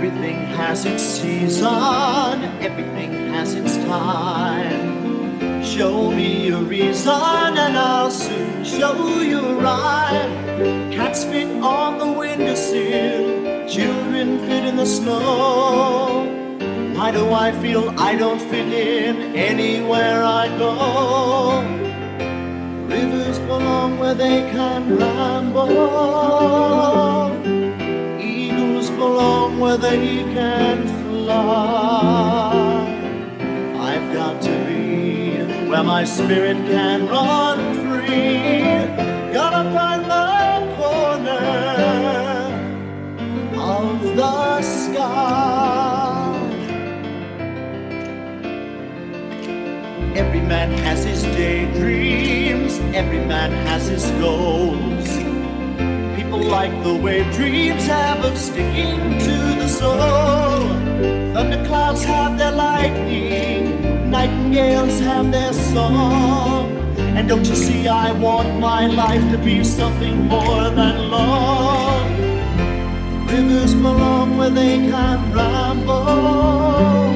Everything has its season, everything has its time. Show me a reason and I'll soon show you a rhyme. Cats fit on the windowsill, children fit in the snow. Why do I feel I don't fit in anywhere I go? Rivers belong where they can ramble. Eagles belong where they can fly. I've got to be where my spirit can run free. Gotta find the corner of the sky. Every man has his daydreams, every man has his goals. People like the way dreams have of sticking to the soul. Thunderclouds have their lightning, nightingales have their song. And don't you see I want my life to be something more than long. Rivers belong where they can ramble.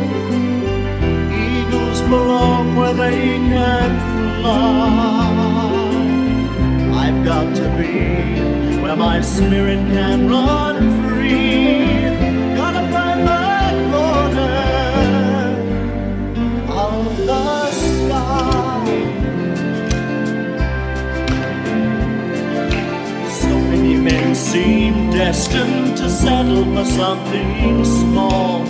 Eagles belong where they can fly. I've got to be where my spirit can run free. Gotta find the corner of the sky. So many men seem destined to settle for something small,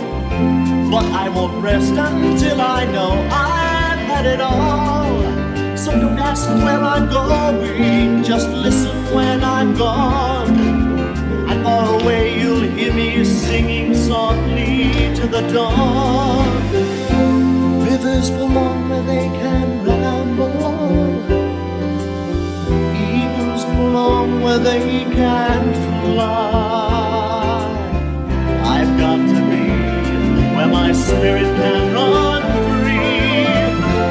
but I won't rest until I know I've had it all. So don't ask where I'm going, just listen when I'm gone. And far away you'll hear me singing softly to the dawn. Rivers belong where they can ramble. Eagles belong where they can fly. I've got to be where my spirit can run free.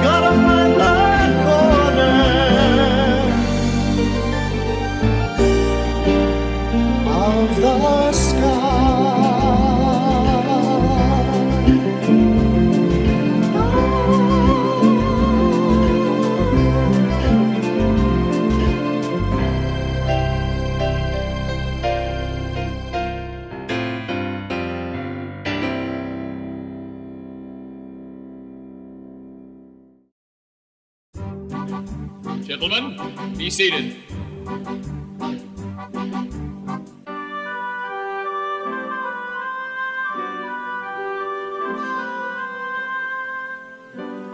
Gotta find the of the sky. Gentlemen, be seated.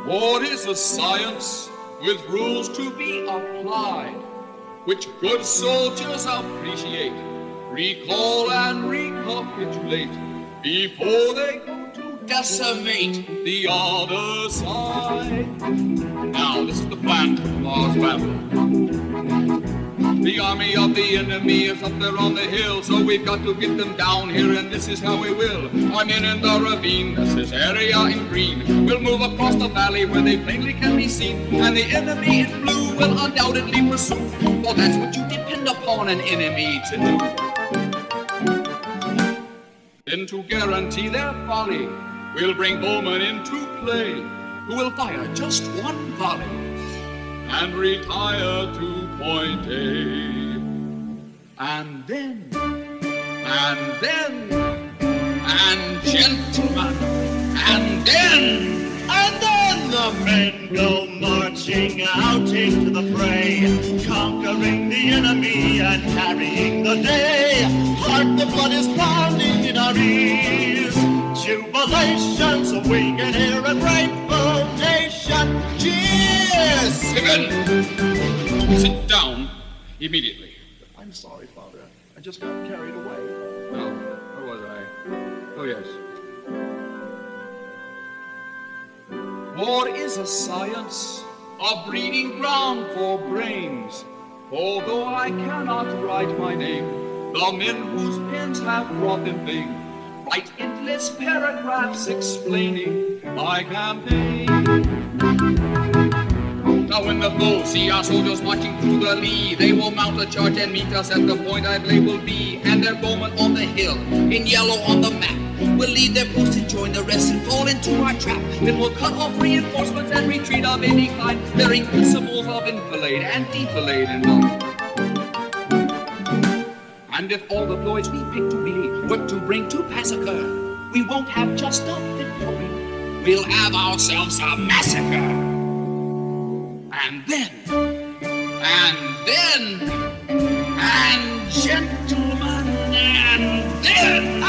War is a science with rules to be applied, which good soldiers appreciate, recall and recapitulate before they go to decimate the other side. Now, this is the plan to tomorrow's battle. The army of the enemy is up there on the hill, so we've got to get them down here, and this is how we will. I'm in the ravine, that's this area in green. We'll move across the valley where they plainly can be seen, and the enemy in blue will undoubtedly pursue. Well, that's what you depend upon an enemy to do. Then to guarantee their folly, we'll bring Bowman into play, who will fire just one volley and retire to point A. And then, gentlemen, and then the men go marching out into the fray, conquering the enemy and carrying the day. Hark, the blood is pounding in our ears. Jubilation, so we can hear a grateful nation. Cheers! Pippin! Sit down immediately. I'm sorry, Father. I just got carried away. Oh, where was I? Oh, yes. War is a science, a breeding ground for brains. Although I cannot write my name, the men whose pens have brought them fame write endless paragraphs explaining my campaign. Now when the foe see our soldiers marching through the lee, they will mount a charge and meet us at the point I've labeled B. And their bowmen on the hill, in yellow on the map, will leave their post and join the rest and fall into our trap. Then we'll cut off reinforcements and retreat of any kind, bearing principles of enfilade and defilade in mind. And if all the ploys we pick to be work to bring to pass occur, we won't have just a victory, we'll have ourselves a massacre. And gentlemen, and then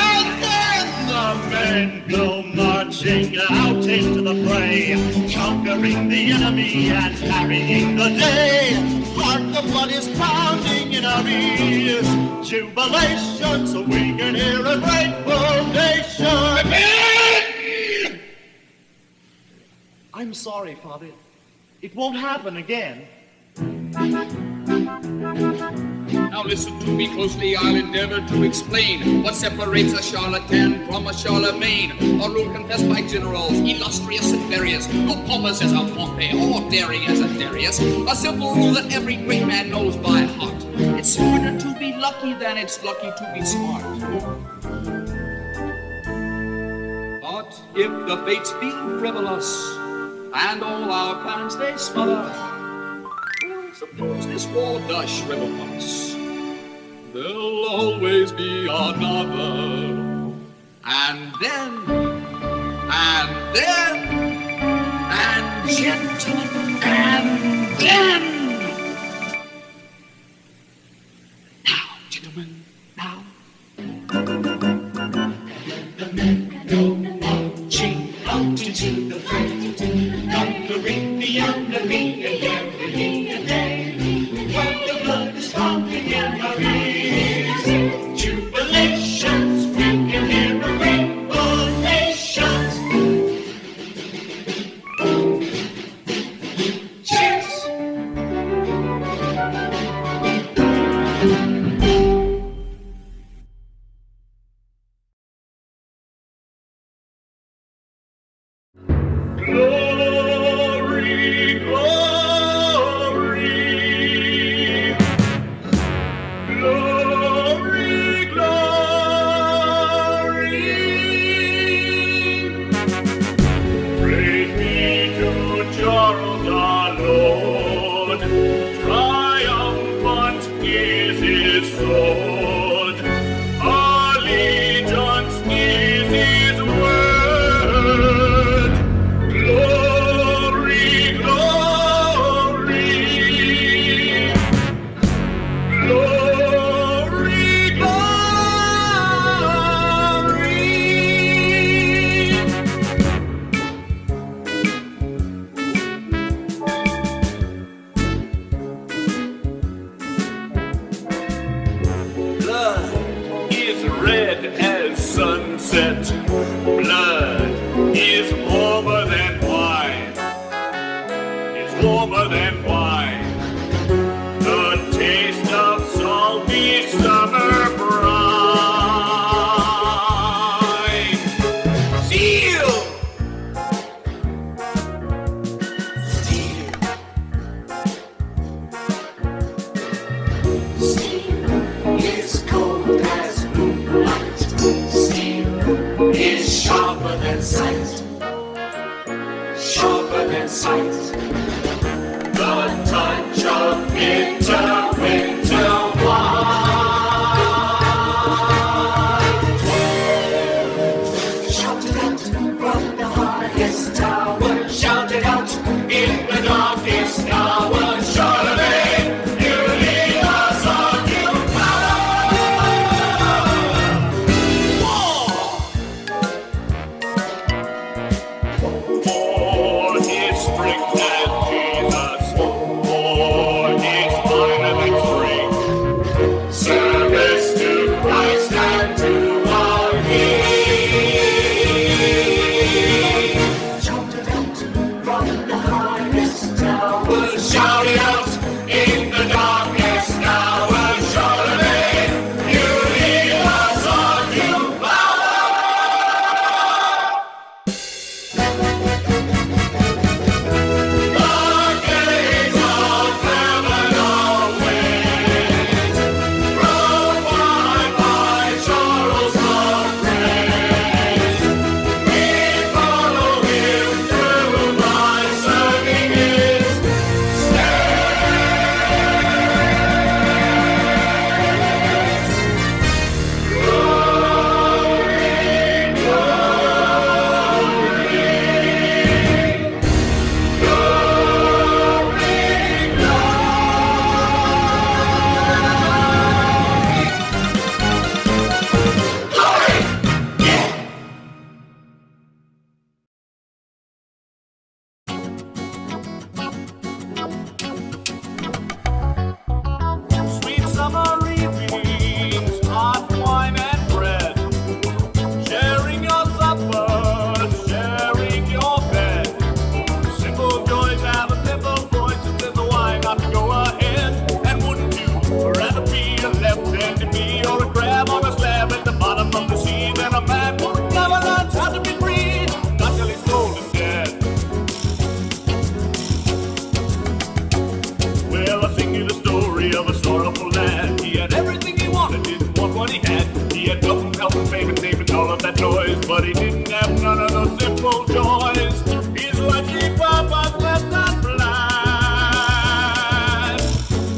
the men go marching out into the fray, conquering the enemy and carrying the day. Hark the blood is pounding in our ears, jubilation, so we can hear a grateful nation. I'm sorry, Father. It won't happen again. Now listen to me closely, I'll endeavor to explain what separates a charlatan from a Charlemagne. A rule confessed by generals, illustrious and various, no pompous as a Pompey or daring as a Darius. A simple rule that every great man knows by heart. It's smarter to be lucky than it's lucky to be smart. But if the fates feel frivolous, and all our plans they smother, suppose this war does shrivel us, there'll always be another. And gentlemen, and then. Now, gentlemen, now. The men go marching out into the fray, conquering the enemy every day. When the blood is pumping in our ears, jubilations, we can hear a rainbow nations. Cheers! Glory, glory, glory, glory. Praise be to Charles our Lord, triumphant is his sword, allegiance is his word. Glory, glory, glory, Blood is red as sunset. Blood is warmer than wine. It's warmer than wine. The taste of salty summer brine. Steel! Steel is cold as moonlight. Steel is sharper than sight. Sharper than sight. The touch of winter wine. Shout it out from the highest tower. Shout it out in the darkest hour. Charlemagne, you lead us on new power. War is spring and Jesus. War is finer than spring. Service to Christ and to our King. Shout it out from the highest tower. Shout didn't have none of those simple joys. His lucky papa's left unplanned.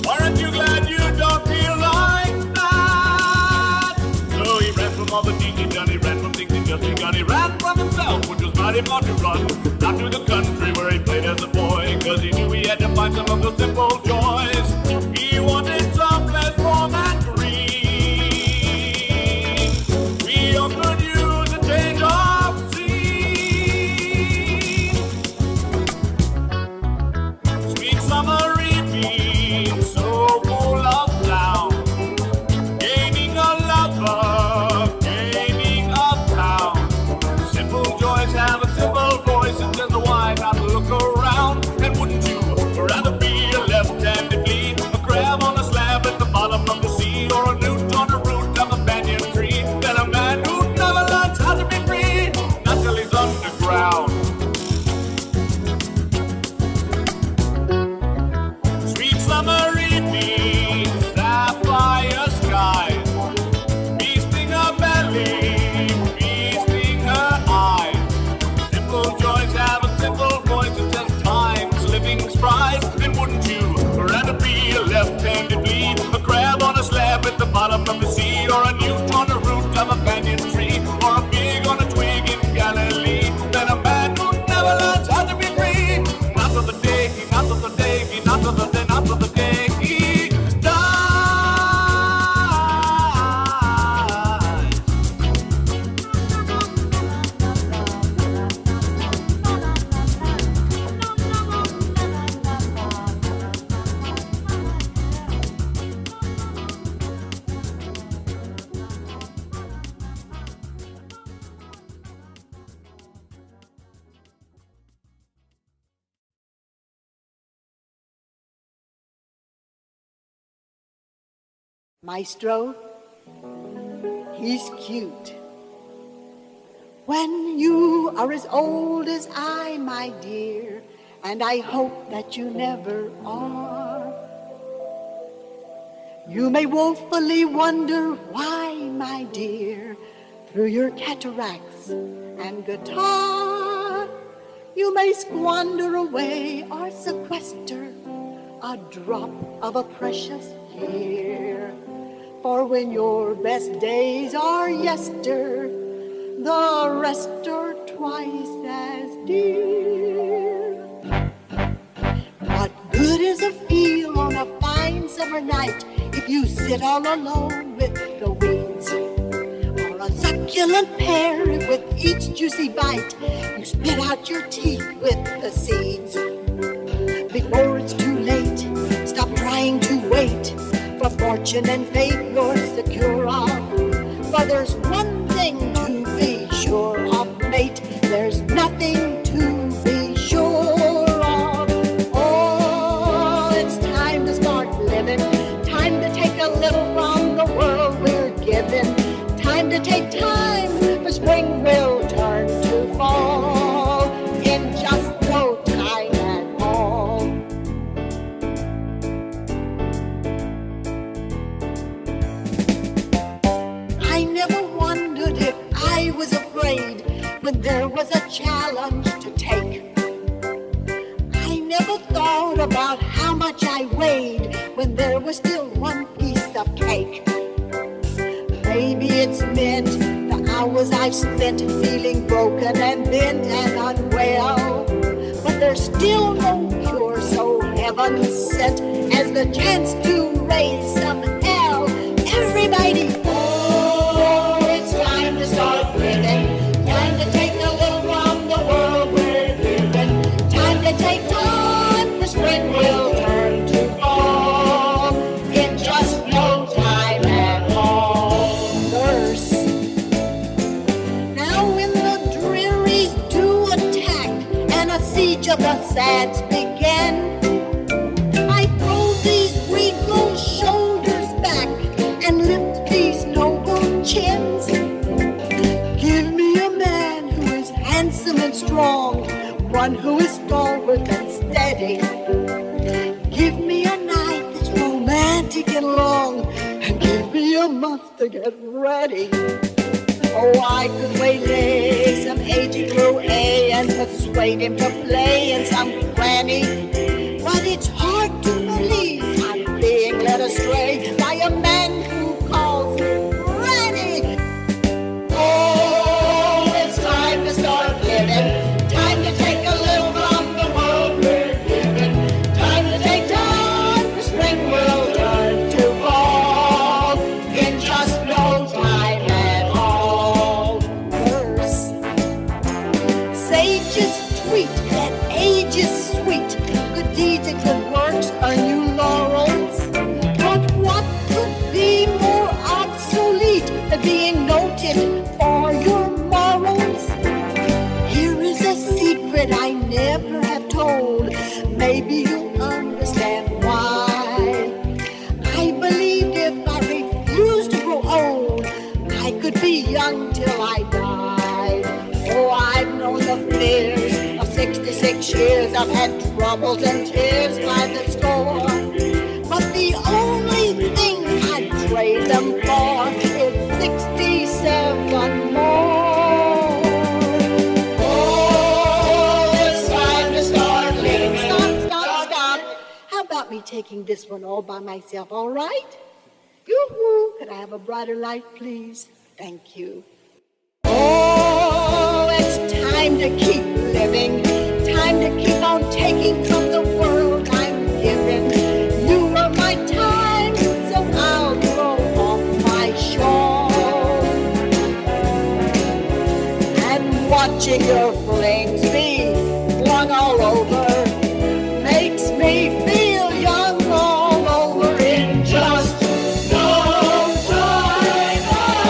Aren't you glad you don't feel like that? So he ran from all the things he done, he ran from things he just begun, he ran from himself, which was mighty far to run. Not to the country where he played as a boy, cause he knew he had to find some of those simple joys. He wanted some less warm and green. We all could use a change of scene. Sweet summer evening, so full of sound. Gaining a lover, gaining a town. Simple joys have a simple voice, and says why not look around? And wouldn't you rather be a left-handed flea, a crab on a slab at the bottom of the sea, or a newt on the root of a banyan tree, than a man who never learns how to be free, not till he's underground. Sweet summer evening, sapphire skies, feasting her belly, feasting her eyes. Simple joys have a simple voice, it says time's living surprise. And wouldn't you rather be a left-handed flea, a crab on a slab at the bottom of the sea, or a newt on the root of a banyan tree, or a pig on a twig in Galilee, than a man who never learns how to be free, not till the day, not till the day, not till the day, not till the day he dies. Maestro, he's cute. When you are as old as I, my dear, and I hope that you never are, you may woefully wonder why, my dear, through your cataracts and guitar, you may squander away or sequester a drop of a precious year. For when your best days are yester, the rest are twice as dear. What good is a feel on a fine summer night if you sit all alone with the weeds? Or a succulent pear if with each juicy bite you spit out your teeth with the seeds? Before it's too late, stop trying to wait for fortune and fate you're secure of. For there's one thing to be sure of, mate, there's nothing to be sure of. Oh, it's time to start living, time to take a little from the world we're given, time to take time, for spring will turn to fall in just no time at all. I never wondered if I was afraid when there was a challenge to take. I never thought about how much I weighed when there was still one piece of cake. Maybe it's meant the hours I've spent feeling broken and bent and unwell, but there's still no cure so heaven sent as the chance to raise some hell. Everybody, oh, it's time to start living, time to take a little from the world we're living, time to take time, for spring will turn to fall in just no time at all. Nurse, now when the drearies do attack and a siege of the sads begin, I throw these regal shoulders back and lift these noble chins. Give me a man who is handsome and strong, one who is stalwart and steady. Give me a night that's romantic and long, and give me a month to get ready. Oh, I could waylay some aged Crew A and persuade him to play in some cranny. But it's hard to believe I'm being led astray by a man who calls me Granny. Oh, it's time to start living. Time to take a little from the world we're given. Time to take time for spring will turn to fall in just no time at all. Verse. Sages tweet that age is sweet. Good deeds and good works earn you laurels. But what could be more obsolete than being noted for your morals? Here is a secret I never have told. Maybe you'll understand why. I believed if I refused to grow old, I could be young till I died. Oh, I've known the fears of 66 years. I've had troubles and tears by the score. But the only thing I'd trade them for is 67 more. Oh, it's time to start living. Stop. How about me taking this one all by myself, all right? Yoo-hoo. Could I have a brighter light, please? Thank you. Oh, it's time to keep living. Time to keep on taking from the world I'm given. You were my time, so I'll throw off my shawl. And watching your flames be flung all over makes me feel young all over in just no time at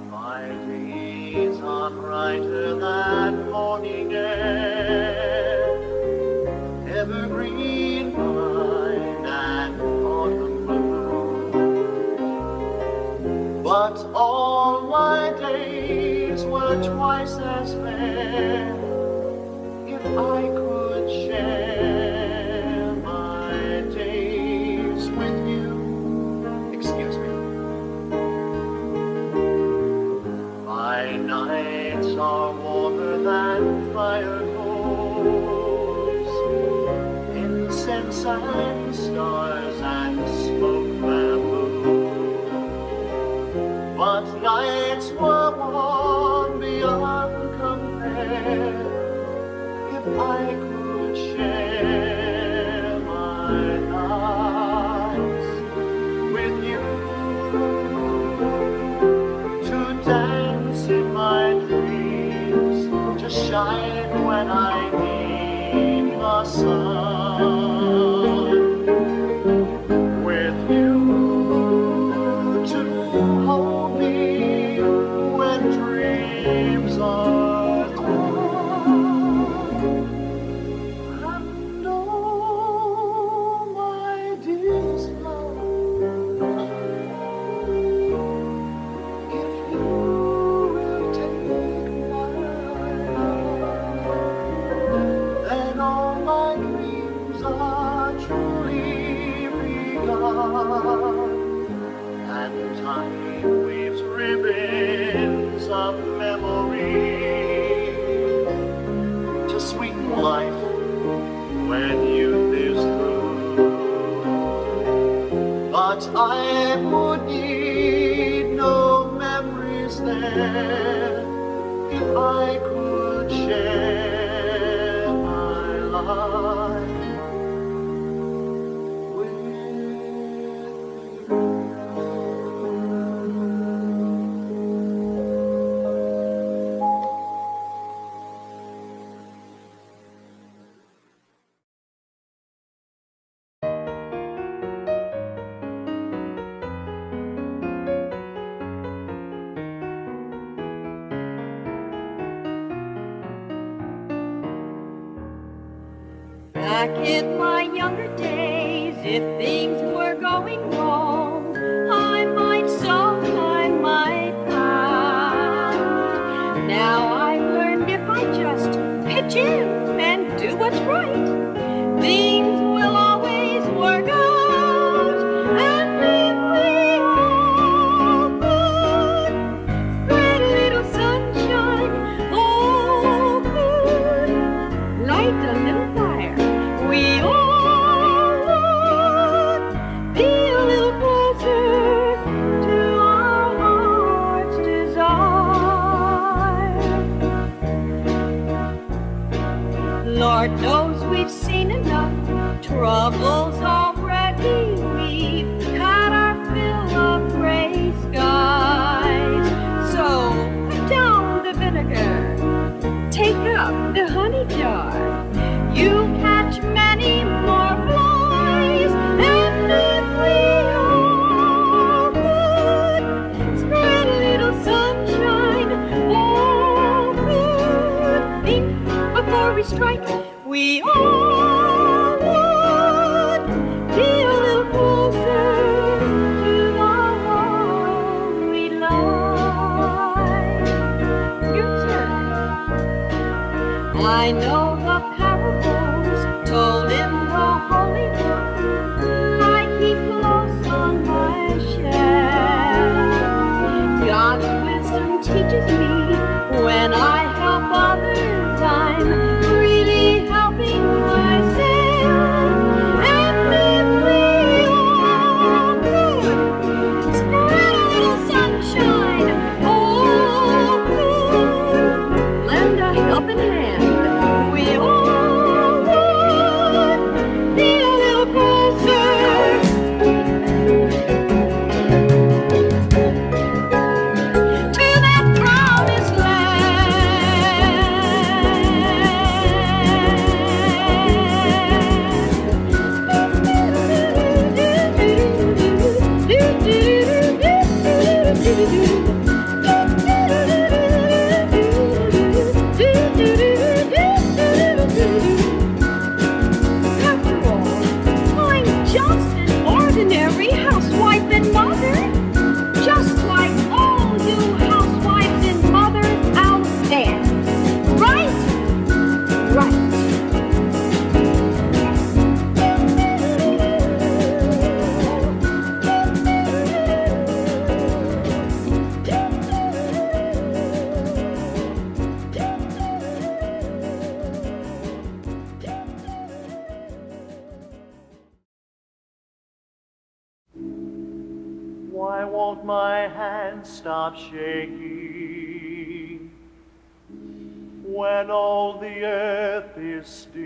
My days are brighter than morning air, evergreen vine and autumn bloom. But all my days were twice as fair if I could share my days with you. Excuse me. My nights are warmer than fire coals, incense and stars and smoke bamboo. But nights were warm beyond compare if I could share my nights with you. To dance in my dreams, to shine when I need the sun. With you to hold me when dreams are gone. And oh, my dearest love, if you will take my hand, then all my dreams are truly begun, and time weaves ribbons of memory to sweeten life when youth is through. But I would need no memories there if I could share my life with you. Back in my younger days, If things were going wrong, I might sulk, I might pout. Now I've learned if I just pitch in and do what's right, things will always work out. And if we all could spread a little sunshine, oh, could light a little fire, we all would be a little closer to our heart's desire. Lord knows we've seen enough troubles already. We've had our fill of gray skies. So put down the vinegar, take up the honey jar. You'll catch many more flies. And if we all could spread a little sunshine, oh, good, think before we strike, we all would be a little closer to the home we'd like. Your turn. I know the parables told in the Holy Book. I keep close on my shelf. God's wisdom teaches me when I help others, I'm really helping myself. And if we all could spread a little sunshine, oh, could lend a helping hand, we all would be a little closer to that promised After all, I'm just an ordinary housewife and mother, just like all you housewives and mothers out there. Right? Right. Why won't my hand stop shaking when all the earth is still?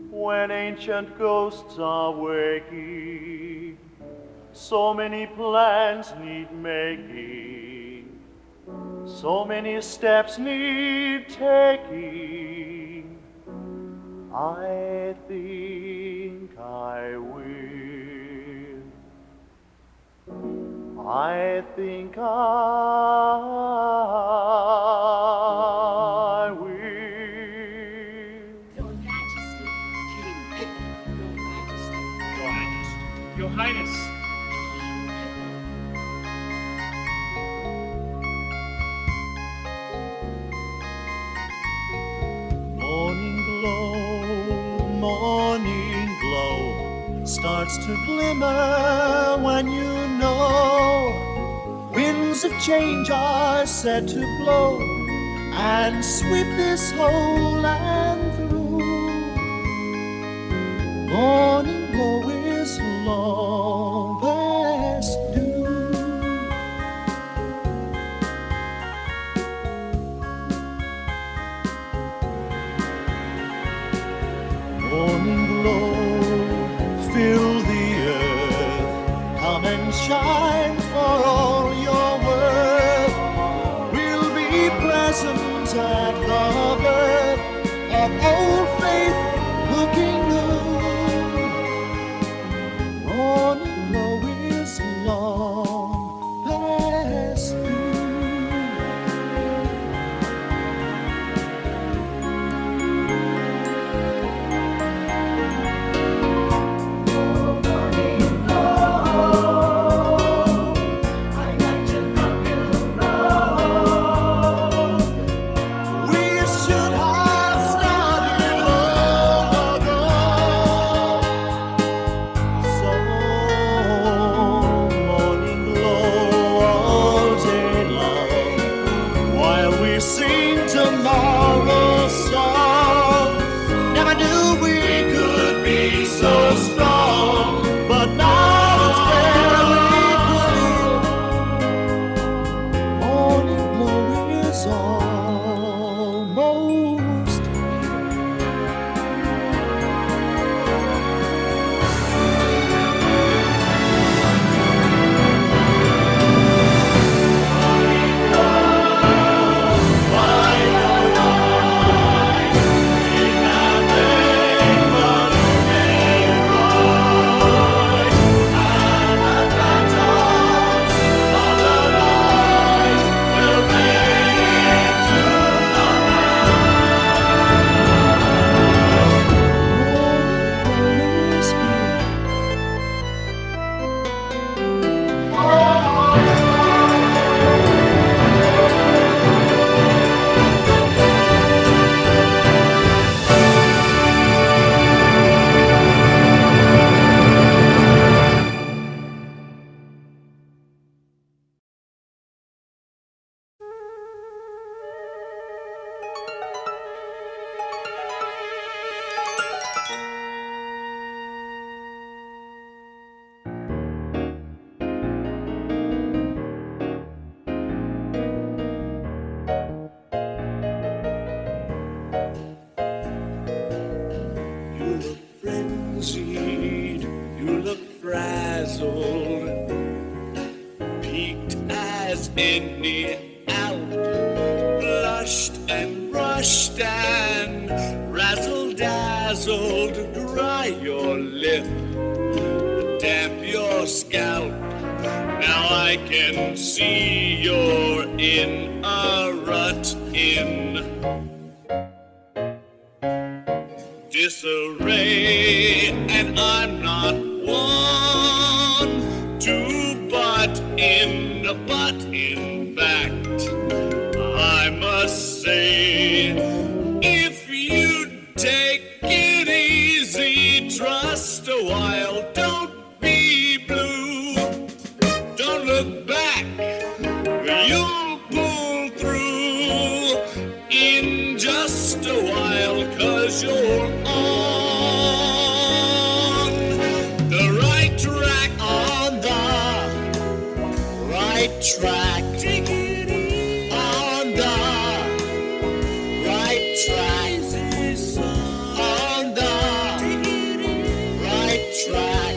When ancient ghosts are waking, so many plans need making, so many steps need taking. I think I will. I think I will. Your Majesty, King Pippin, Your Majesty. Your Majesty. Your Highness. Morning glow starts to glimmer when you know winds of change are set to blow and sweep this whole land through. Morning glow is long past due. Morning glow, fill the earth, come and shine for all your worth. We'll be present at the birth of old faith looking new. Morning glow is long past due. any out, blushed and brushed and razzle-dazzled, dry your lip, damp your scalp. Now I can see you're in a rut, in disarray, and I'm not one to butt in, but in fact, I must say, if you take it easy, trust a while, don't be blue, don't look back, you'll pull through in just a while, 'cause you're on the right track, on the right track, take it easy, on the right track, on the right track,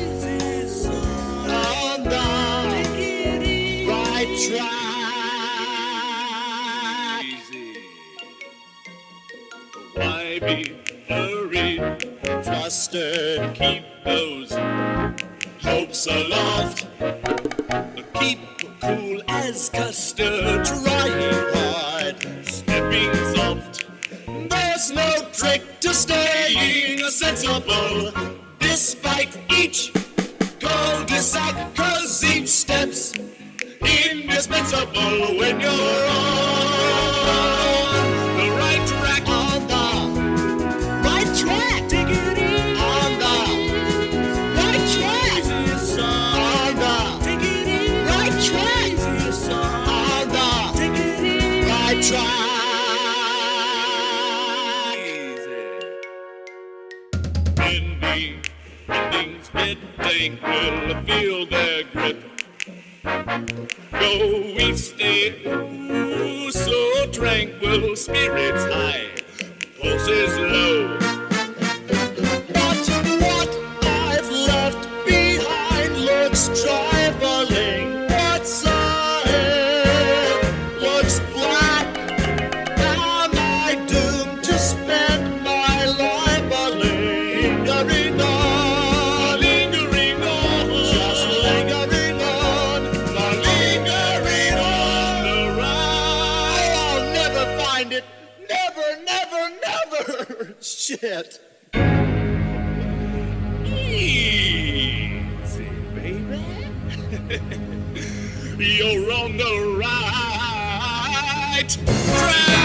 on the right track. Easy. Why be hurried, flustered? Keep those hopes aloft. Keep cool as custard, trying hard, stepping soft. There's no trick to staying sensible, despite each cul-de-sac, 'cause each step's indispensable when you're on the right track, on the right track, take it easy, on the right track, on the right track, on the right track. When the endings get dank, we'll feel their grip. Though we stay so tranquil, spirits high, pulses low. But what I've left behind looks trifling. What's ahead looks black. Am I doomed to spend my life lingering on, just lingering on, lingering on the ride? I'll never find it, never, never, never. Shit. Easy, baby. You're on the right track.